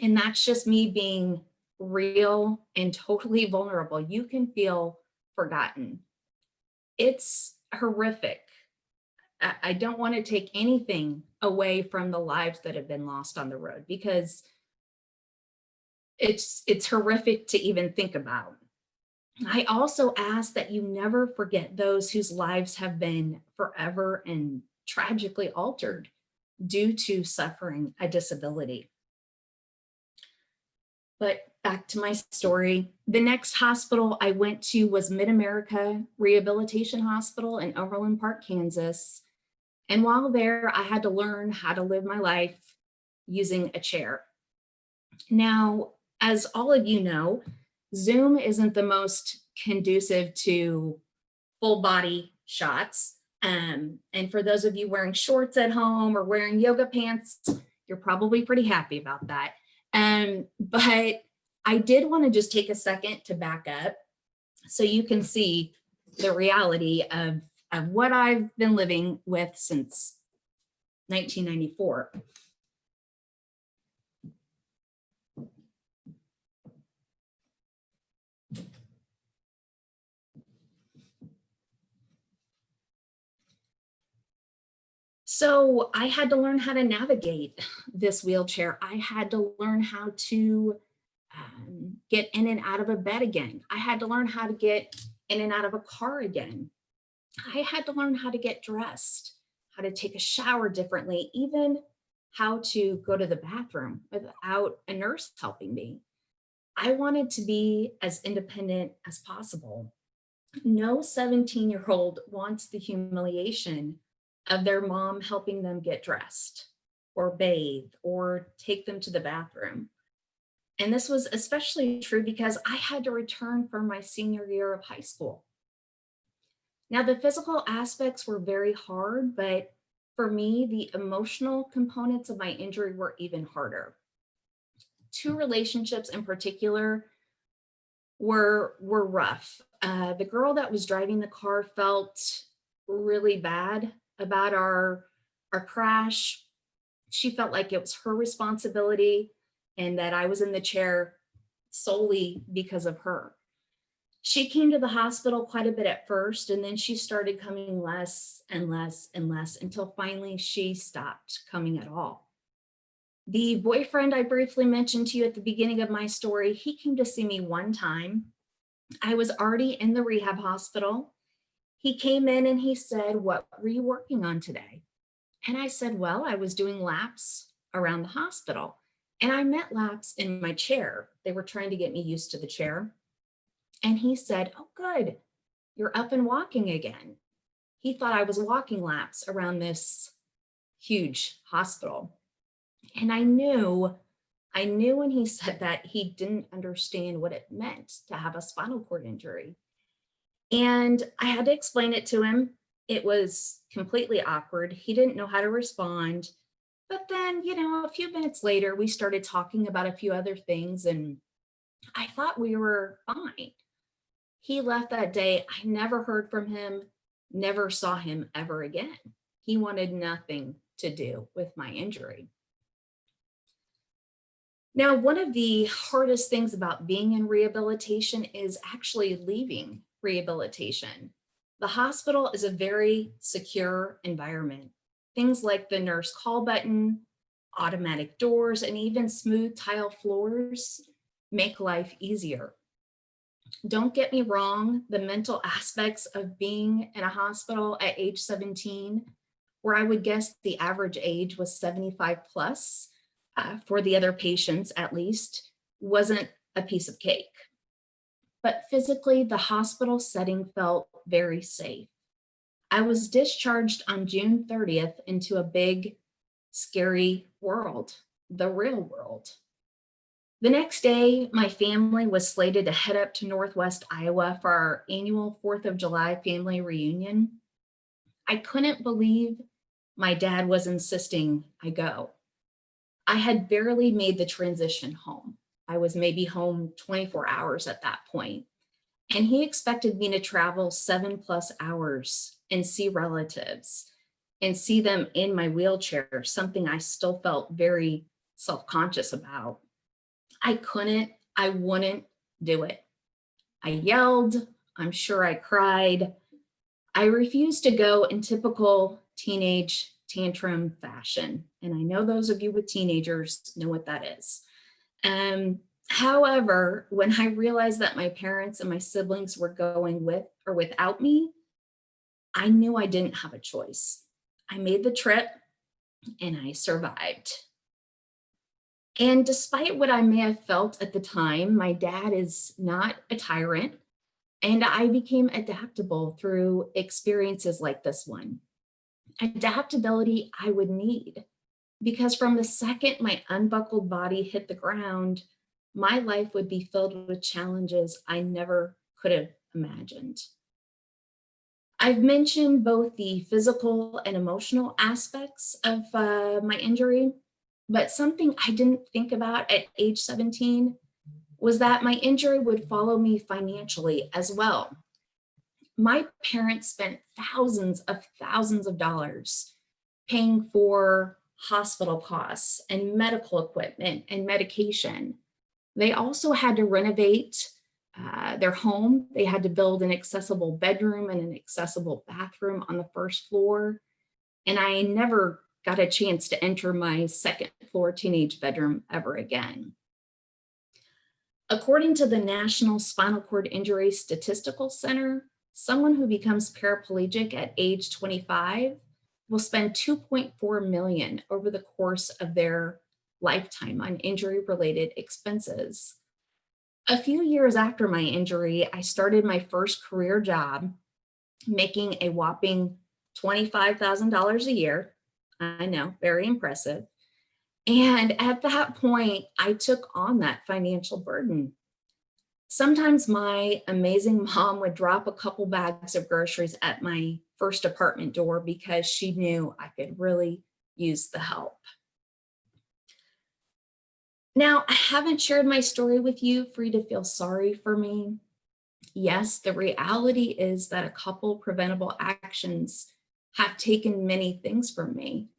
And that's just me being real and totally vulnerable. You can feel forgotten. It's horrific. I don't want to take anything away from the lives that have been lost on the road because it's horrific to even think about. I also ask that you never forget those whose lives have been forever and tragically altered due to suffering a disability. But back to my story. The next hospital I went to was Mid-America Rehabilitation Hospital in Overland Park, Kansas. And while there, I had to learn how to live my life using a chair. Now, as all of you know, Zoom isn't the most conducive to full body shots. And for those of you wearing shorts at home or wearing yoga pants, you're probably pretty happy about that. But I did want to just take a second to back up so you can see the reality of what I've been living with since 1994. So I had to learn how to navigate this wheelchair. I had to learn how to get in and out of a bed again. I had to learn how to get in and out of a car again. I had to learn how to get dressed, how to take a shower differently, even how to go to the bathroom without a nurse helping me. I wanted to be as independent as possible. No 17-year-old wants the humiliation of their mom helping them get dressed or bathe or take them to the bathroom. And this was especially true because I had to return for my senior year of high school. Now, the physical aspects were very hard, but for me, the emotional components of my injury were even harder. 2 relationships in particular were rough. The girl that was driving the car felt really bad about our crash. She felt like it was her responsibility and that I was in the chair solely because of her. She came to the hospital quite a bit at first, and then she started coming less and less and less until finally she stopped coming at all. The boyfriend I briefly mentioned to you at the beginning of my story, he came to see me one time. I was already in the rehab hospital. He came in and he said, "What were you working on today?" And I said, "Well, I was doing laps around the hospital." And I meant laps in my chair. They were trying to get me used to the chair. And he said, "Oh, good. You're up and walking again." He thought I was walking laps around this huge hospital. And I knew when he said that he didn't understand what it meant to have a spinal cord injury. And I had to explain it to him. It was completely awkward. He didn't know how to respond. But then, a few minutes later, we started talking about a few other things, and I thought we were fine. He left that day. I never heard from him, never saw him ever again. He wanted nothing to do with my injury. Now, one of the hardest things about being in rehabilitation is actually leaving rehabilitation. The hospital is a very secure environment. Things like the nurse call button, automatic doors, and even smooth tile floors make life easier. Don't get me wrong, the mental aspects of being in a hospital at age 17, where I would guess the average age was 75 plus, for the other patients at least, wasn't a piece of cake. But physically, the hospital setting felt very safe. I was discharged on June 30th into a big, scary world, the real world. The next day, my family was slated to head up to Northwest Iowa for our annual 4th of July family reunion. I couldn't believe my dad was insisting I go. I had barely made the transition home. I was maybe home 24 hours at that point. And he expected me to travel 7+ hours and see relatives and see them in my wheelchair, something I still felt very self-conscious about. I wouldn't do it. I yelled, I'm sure I cried. I refused to go in typical teenage tantrum fashion. And I know those of you with teenagers know what that is. However, when I realized that my parents and my siblings were going with or without me, I knew I didn't have a choice. I made the trip and I survived. And despite what I may have felt at the time, my dad is not a tyrant, and I became adaptable through experiences like this one. Adaptability I would need, because from the second my unbuckled body hit the ground, my life would be filled with challenges I never could have imagined. I've mentioned both the physical and emotional aspects of my injury, but something I didn't think about at age 17 was that my injury would follow me financially as well. My parents spent thousands of dollars paying for hospital costs and medical equipment and medication. They also had to renovate their home. They had to build an accessible bedroom and an accessible bathroom on the first floor. And I never got a chance to enter my second floor teenage bedroom ever again. According to the National Spinal Cord Injury Statistical Center, someone who becomes paraplegic at age 25 will spend $2.4 million over the course of their lifetime on injury-related expenses. A few years after my injury, I started my first career job, making a whopping $25,000 a year. I know, very impressive. And at that point, I took on that financial burden. Sometimes my amazing mom would drop a couple bags of groceries at my first apartment door because she knew I could really use the help. Now, I haven't shared my story with you for you to feel sorry for me. Yes, the reality is that a couple preventable actions have taken many things from me.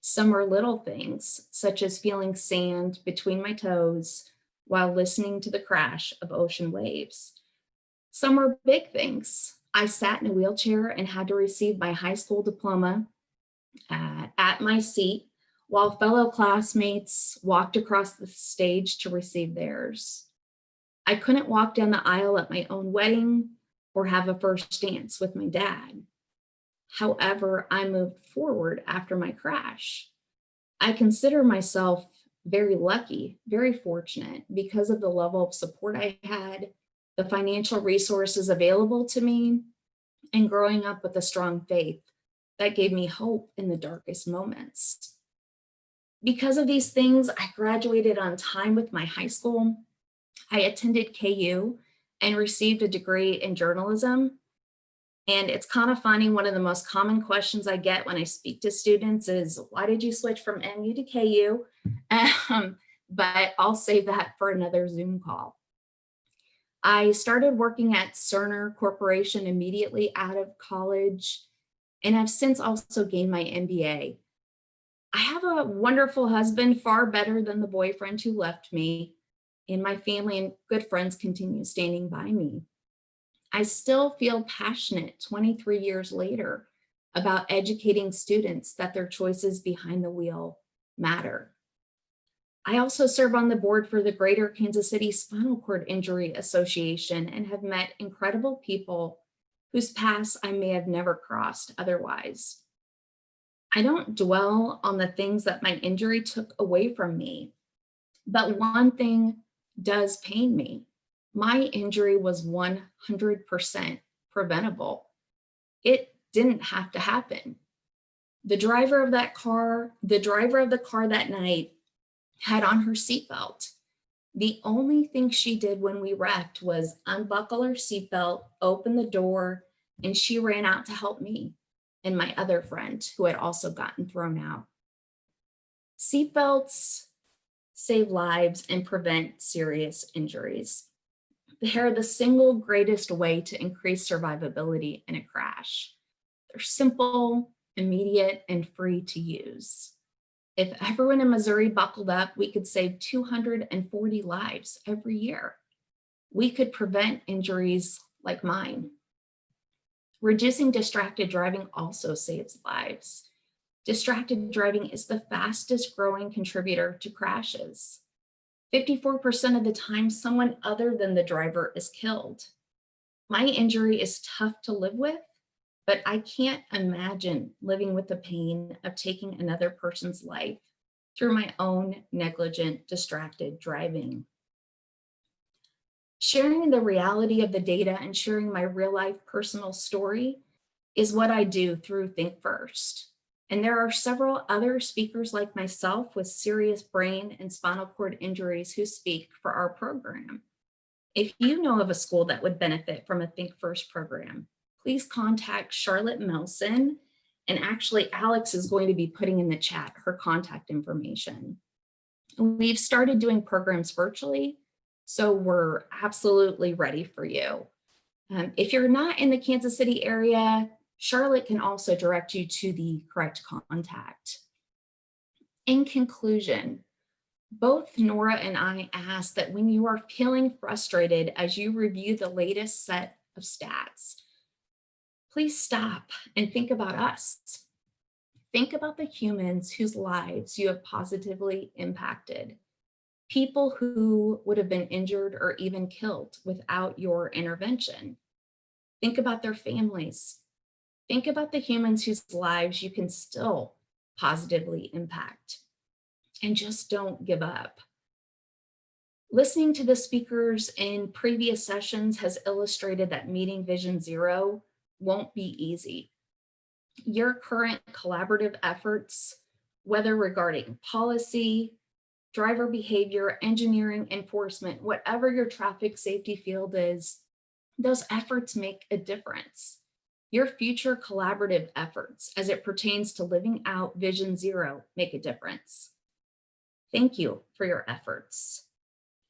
Some are little things, such as feeling sand between my toes while listening to the crash of ocean waves. Some were big things. I sat in a wheelchair and had to receive my high school diploma at my seat while fellow classmates walked across the stage to receive theirs. I couldn't walk down the aisle at my own wedding or have a first dance with my dad. However, I moved forward after my crash. I consider myself very lucky, very fortunate because of the level of support I had, the financial resources available to me, and growing up with a strong faith that gave me hope in the darkest moments. Because of these things, I graduated on time with my high school. I attended KU and received a degree in journalism. And it's kind of funny, one of the most common questions I get when I speak to students is, why did you switch from MU to KU? But I'll save that for another Zoom call. I started working at Cerner Corporation immediately out of college, and I've since also gained my MBA. I have a wonderful husband, far better than the boyfriend who left me, and my family and good friends continue standing by me. I still feel passionate 23 years later about educating students that their choices behind the wheel matter. I also serve on the board for the Greater Kansas City Spinal Cord Injury Association and have met incredible people whose paths I may have never crossed otherwise. I don't dwell on the things that my injury took away from me, but one thing does pain me. My injury was 100% preventable. It didn't have to happen. The driver of the car that night had on her seatbelt. The only thing she did when we wrecked was unbuckle her seatbelt, open the door, and she ran out to help me and my other friend who had also gotten thrown out. Seatbelts save lives and prevent serious injuries. They're the single greatest way to increase survivability in a crash. They're simple, immediate, and free to use. If everyone in Missouri buckled up, we could save 240 lives every year. We could prevent injuries like mine. Reducing distracted driving also saves lives. Distracted driving is the fastest growing contributor to crashes. 54% of the time, someone other than the driver is killed. My injury is tough to live with, but I can't imagine living with the pain of taking another person's life through my own negligent, distracted driving. Sharing the reality of the data and sharing my real life personal story is what I do through Think First. And there are several other speakers like myself with serious brain and spinal cord injuries who speak for our program. If you know of a school that would benefit from a Think First program, please contact Charlotte Melson. And actually, Alex is going to be putting in the chat her contact information. We've started doing programs virtually, so we're absolutely ready for you. If you're not in the Kansas City area, Charlotte can also direct you to the correct contact. In conclusion, both Nora and I ask that when you are feeling frustrated as you review the latest set of stats, please stop and think about us. Think about the humans whose lives you have positively impacted, people who would have been injured or even killed without your intervention. Think about their families. Think about the humans whose lives you can still positively impact. And just don't give up. Listening to the speakers in previous sessions has illustrated that meeting Vision Zero won't be easy. Your current collaborative efforts, whether regarding policy, driver behavior, engineering, enforcement, whatever your traffic safety field is, those efforts make a difference. Your future collaborative efforts as it pertains to living out Vision Zero make a difference. Thank you for your efforts.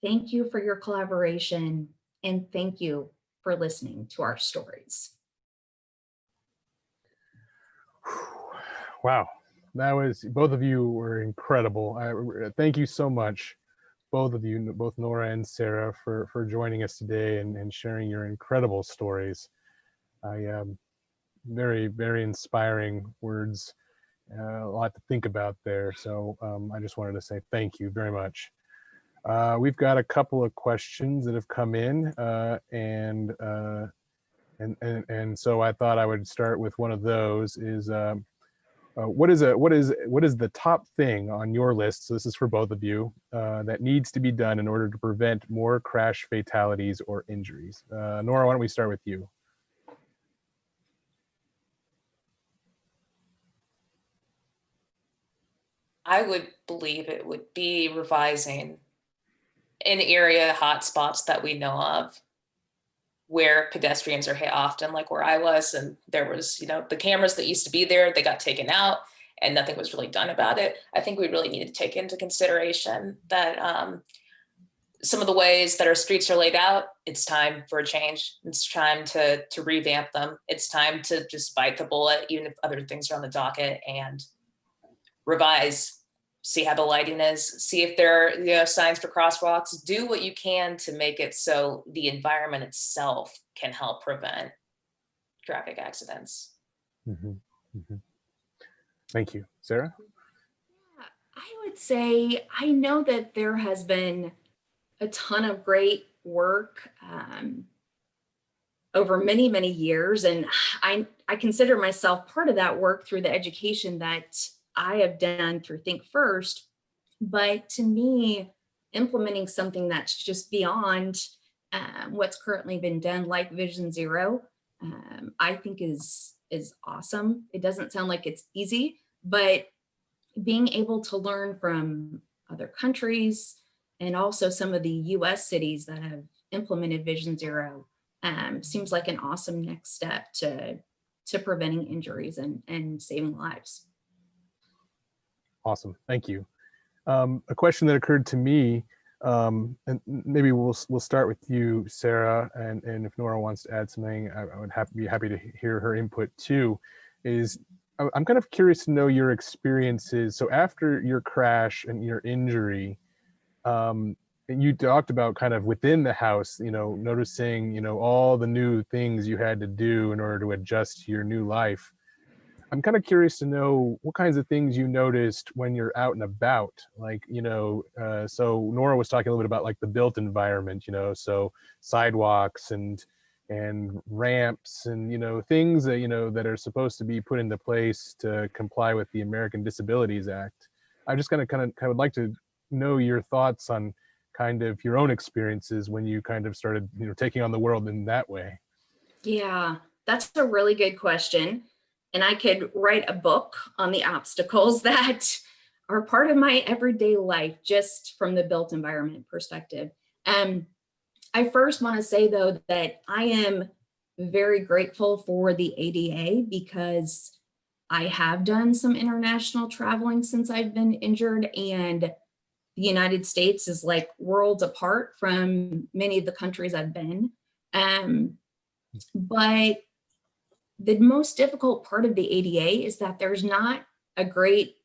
Thank you for your collaboration, and thank you for listening to our stories. Wow, that was, both of you were incredible. Thank you so much both of you, both Nora and Sarah, for joining us today and sharing your incredible stories. Very, very inspiring words, a lot to think about there. So I just wanted to say thank you very much. We've got a couple of questions that have come in, and so I thought I would start with one of those. Is what is the top thing on your list? So this is for both of you, that needs to be done in order to prevent more crash fatalities or injuries. Nora, why don't we start with you? I would believe it would be revising in area hotspots that we know of where pedestrians are hit often, like where I was, and there was, the cameras that used to be there, they got taken out and nothing was really done about it. I think we really need to take into consideration that some of the ways that our streets are laid out, it's time for a change. It's time to revamp them. It's time to just bite the bullet, even if other things are on the docket, and revise. See how the lighting is, see if there are signs for crosswalks, do what you can to make it so the environment itself can help prevent traffic accidents. Mm-hmm. Mm-hmm. Thank you. Sarah? Yeah, I would say, I know that there has been a ton of great work over many, many years. And I consider myself part of that work through the education that I have done through Think First. But to me, implementing something that's just beyond what's currently been done, like Vision Zero, I think is awesome. It doesn't sound like it's easy, but being able to learn from other countries and also some of the US cities that have implemented Vision Zero seems like an awesome next step to preventing injuries and saving lives. Awesome, thank you. A question that occurred to me, and maybe we'll start with you, Sarah, and if Nora wants to add something, I would be happy to hear her input too, is I'm kind of curious to know your experiences. So after your crash and your injury, and you talked about kind of within the house, noticing, all the new things you had to do in order to adjust to your new life. I'm kind of curious to know what kinds of things you noticed when you're out and about. Like, so Nora was talking a little bit about like the built environment, so sidewalks and ramps and, things that, that are supposed to be put into place to comply with the American Disabilities Act. I just kind of would like to know your thoughts on kind of your own experiences when you kind of started, taking on the world in that way. Yeah, that's a really good question. And I could write a book on the obstacles that are part of my everyday life, just from the built environment perspective. I first want to say, though, that I am very grateful for the ADA because I have done some international traveling since I've been injured, and the United States is like worlds apart from many of the countries I've been. But the most difficult part of the ADA is that there's not a great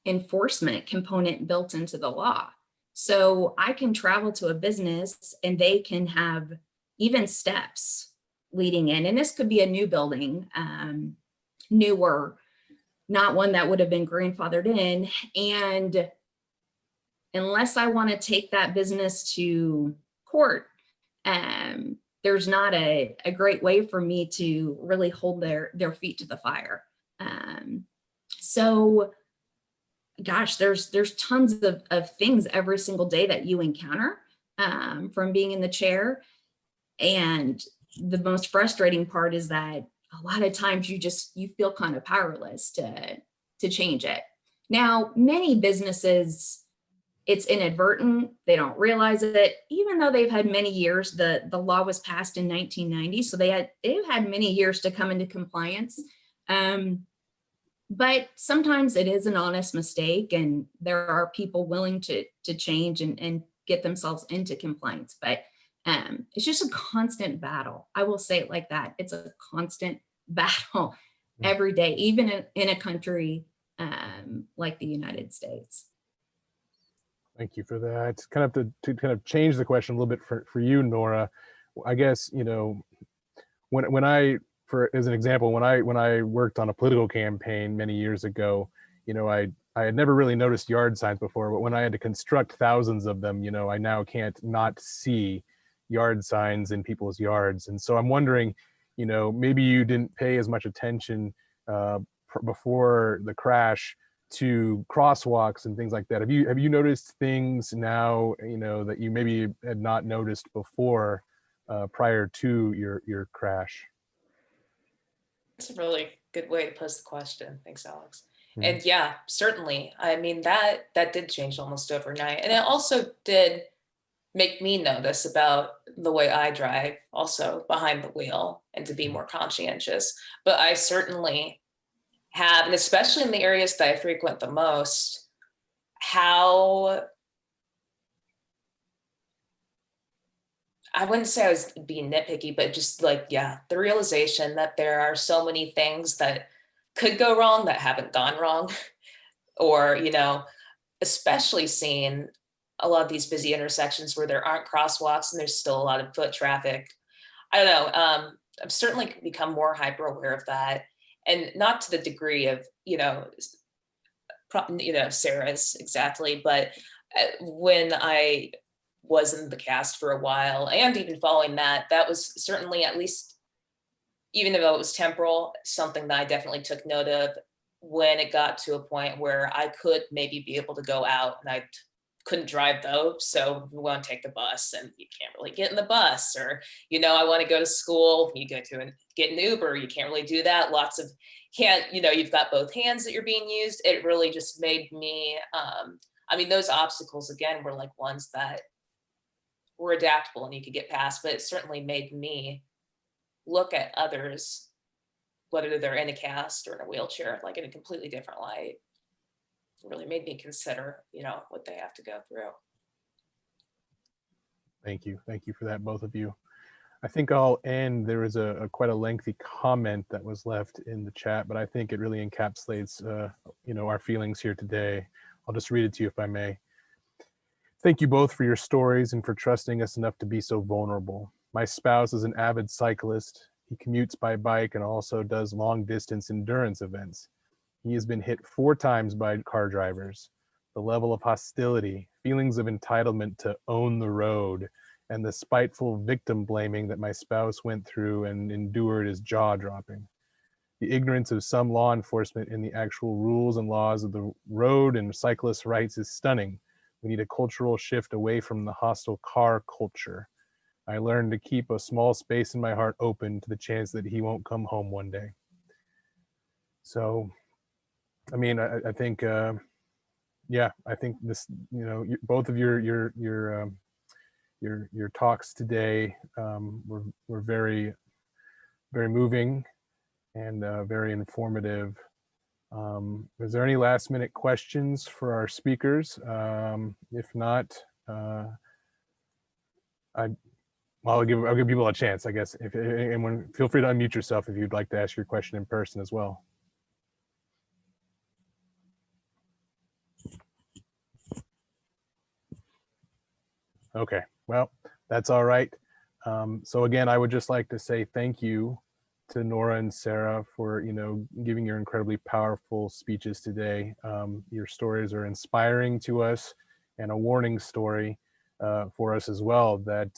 enforcement component built into the law. So I can travel to a business and they can have even steps leading in, and this could be a new building, newer, not one that would have been grandfathered in. And unless I want to take that business to court, there's not a great way for me to really hold their feet to the fire. So gosh, there's tons of things every single day that you encounter from being in the chair. And the most frustrating part is that a lot of times you feel kind of powerless to change it. Now, many businesses, it's inadvertent, they don't realize it, even though they've had many years. The law was passed in 1990, so they've had many years to come into compliance. But sometimes it is an honest mistake, and there are people willing to change and get themselves into compliance. But it's just a constant battle. I will say it like that. It's a constant battle every day, even in a country like the United States. Thank you for that. Kind of to kind of change the question a little bit for you, Nora. I guess, you know, when I, for as an example, when I worked on a political campaign many years ago, you know, I had never really noticed yard signs before, but when I had to construct thousands of them, you know, I now can't not see yard signs in people's yards. And so I'm wondering, you know, maybe you didn't pay as much attention before the crash to crosswalks and things like that. Have you noticed things now, you know, that you maybe had not noticed before prior to your crash? That's a really good way to pose the question. Thanks, Alex. Mhm. And yeah, certainly. I mean, that did change almost overnight. And it also did make me notice about the way I drive, also behind the wheel, and to be more conscientious. But I certainly have, and especially in the areas that I frequent the most, how, I wouldn't say I was being nitpicky, but just like, yeah, the realization that there are so many things that could go wrong that haven't gone wrong. Or, you know, especially seeing a lot of these busy intersections where there aren't crosswalks and there's still a lot of foot traffic. I don't know. I've certainly become more hyper aware of that, and not to the degree of, you know, Sarah's exactly, but when I was in the cast for a while, and even following that, that was certainly, at least, even though it was temporal, something that I definitely took note of when it got to a point where I could maybe be able to go out, and I couldn't drive though. So we want to take the bus, and you can't really get in the bus, or, you know, I want to go to school, you go to and get an Uber, you can't really do that. Lots of you've got both hands that you're being used. It really just made me, I mean, those obstacles again were like ones that were adaptable and you could get past, but it certainly made me look at others, whether they're in a cast or in a wheelchair, like in a completely different light. It really made me consider, you know, what they have to go through. Thank you. Thank you for that, both of you. I think I'll end. There was a quite a lengthy comment that was left in the chat, but I think it really encapsulates, you know, our feelings here today. I'll just read it to you if I may. Thank you both for your stories and for trusting us enough to be so vulnerable. My spouse is an avid cyclist. He commutes by bike and also does long distance endurance events. He has been hit 4 times by car drivers. The level of hostility, feelings of entitlement to own the road, and the spiteful victim blaming that my spouse went through and endured is jaw-dropping. The ignorance of some law enforcement in the actual rules and laws of the road and cyclist rights is stunning. We need a cultural shift away from the hostile car culture. I learned to keep a small space in my heart open to the chance that he won't come home one day. So, I mean, I think, yeah, I think this, you know, both of your talks today were very, very moving and very informative. Is there any last minute questions for our speakers? If not, I'll give people a chance, I guess. If anyone, feel free to unmute yourself if you'd like to ask your question in person as well. Okay, well, that's all right. So again, I would just like to say thank you to Nora and Sarah for, you know, giving your incredibly powerful speeches today. Your stories are inspiring to us and a warning story for us as well that,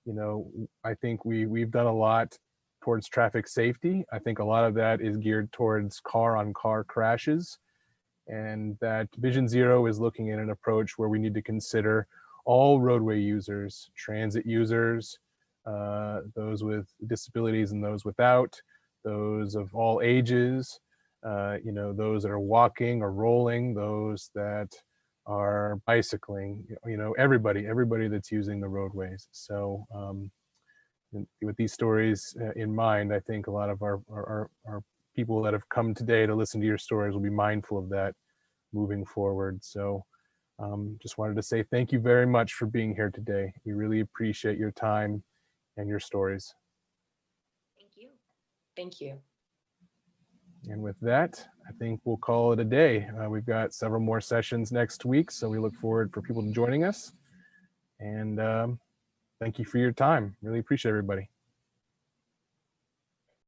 you know, I think we've done a lot towards traffic safety. I think a lot of that is geared towards car-on-car crashes, and that Vision Zero is looking at an approach where we need to consider all roadway users, transit users, those with disabilities and those without, those of all ages, you know, those that are walking or rolling, those that are bicycling, you know, everybody that's using the roadways. So with these stories in mind, I think a lot of our people that have come today to listen to your stories will be mindful of that moving forward. So just wanted to say thank you very much for being here today. We really appreciate your time and your stories. Thank you. Thank you. And with that, I think we'll call it a day. We've got several more sessions next week, so we look forward for people joining us. And thank you for your time. Really appreciate everybody.